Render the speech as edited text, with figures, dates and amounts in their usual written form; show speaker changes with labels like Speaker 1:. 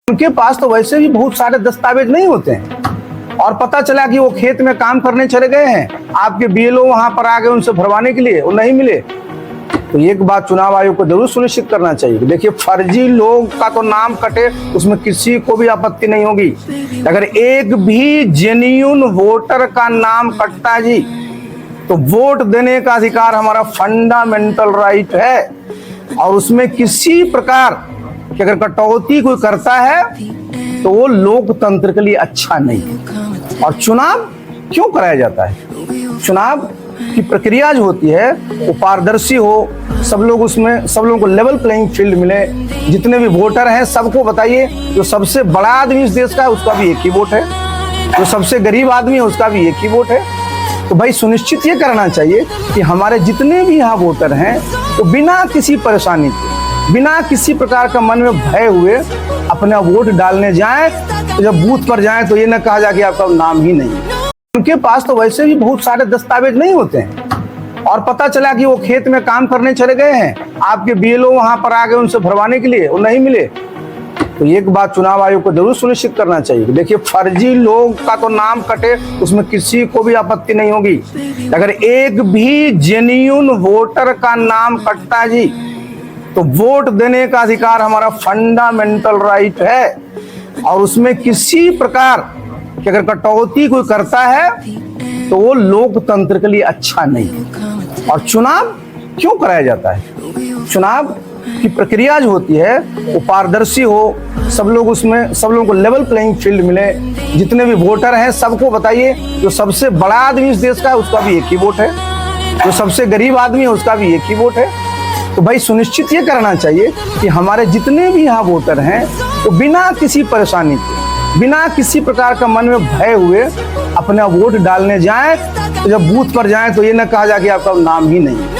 Speaker 1: उनके पास तो वैसे भी बहुत सारे दस्तावेज नहीं होते हैं और पता चला कि वो खेत में काम करने चले गए हैं, आपके बीएलओ वहां पर आ गए उनसे भरवाने के लिए, वो नहीं मिले। तो एक बात चुनाव आयोग को जरूर सुनिश्चित करना चाहिए। देखिए, फर्जी लोग का तो नाम कटे, उसमें किसी को भी आपत्ति नहीं होगी। अगर एक भी जेन्युइन वोटर का नाम कटता है जी, तो वोट देने का अधिकार हमारा फंडामेंटल राइट है और उसमें किसी प्रकार कि अगर कटौती कोई करता है तो वो लोकतंत्र के लिए अच्छा नहीं। और चुनाव क्यों कराया जाता है? चुनाव की प्रक्रिया जो होती है वो पारदर्शी हो, सब लोग उसमें, सब लोगों को लेवल प्लेइंग फील्ड मिले। जितने भी वोटर हैं सबको बताइए, जो सबसे बड़ा आदमी इस देश का है उसका भी एक ही वोट है, जो सबसे गरीब आदमी है उसका भी एक ही वोट है। तो भाई सुनिश्चित ये करना चाहिए कि हमारे जितने भी यहाँ वोटर हैं वो बिना किसी परेशानी के, बिना किसी प्रकार का मन में भय हुए अपना वोट डालने जाएं। तो जब बूथ पर जाएं तो ये न कहा जाए कि आपका नाम ही नहीं। उनके पास तो वैसे भी बहुत सारे दस्तावेज नहीं होते हैं और पता चला कि वो खेत में काम करने चले गए हैं, आपके बीएलओ वहां पर आ गए उनसे भरवाने के लिए, वो नहीं मिले। तो एक बात चुनाव आयोग को जरूर सुनिश्चित करना चाहिए। देखिए, फर्जी लोग का तो नाम कटे, उसमें किसी को भी आपत्ति नहीं होगी। अगर एक भी जेन्युइन वोटर का नाम कटता है जी, तो वोट देने का अधिकार हमारा फंडामेंटल राइट है और उसमें किसी प्रकार कि अगर कटौती कोई करता है तो वो लोकतंत्र के लिए अच्छा नहीं। और चुनाव क्यों कराया जाता है? चुनाव की प्रक्रिया जो होती है वो पारदर्शी हो, सब लोग उसमें, सब लोगों को लेवल प्लेइंग फील्ड मिले। जितने भी वोटर हैं सबको बताइए, जो सबसे बड़ा आदमी इस देश का है उसका भी एक ही वोट है, जो सबसे गरीब आदमी है उसका भी एक ही वोट है। तो भाई सुनिश्चित ये करना चाहिए कि हमारे जितने भी यहाँ वोटर हैं वो बिना किसी परेशानी के, बिना किसी प्रकार का मन में भय हुए अपना वोट डालने जाएं। तो जब बूथ पर जाएं तो ये न कहा जाए कि आपका नाम ही नहीं।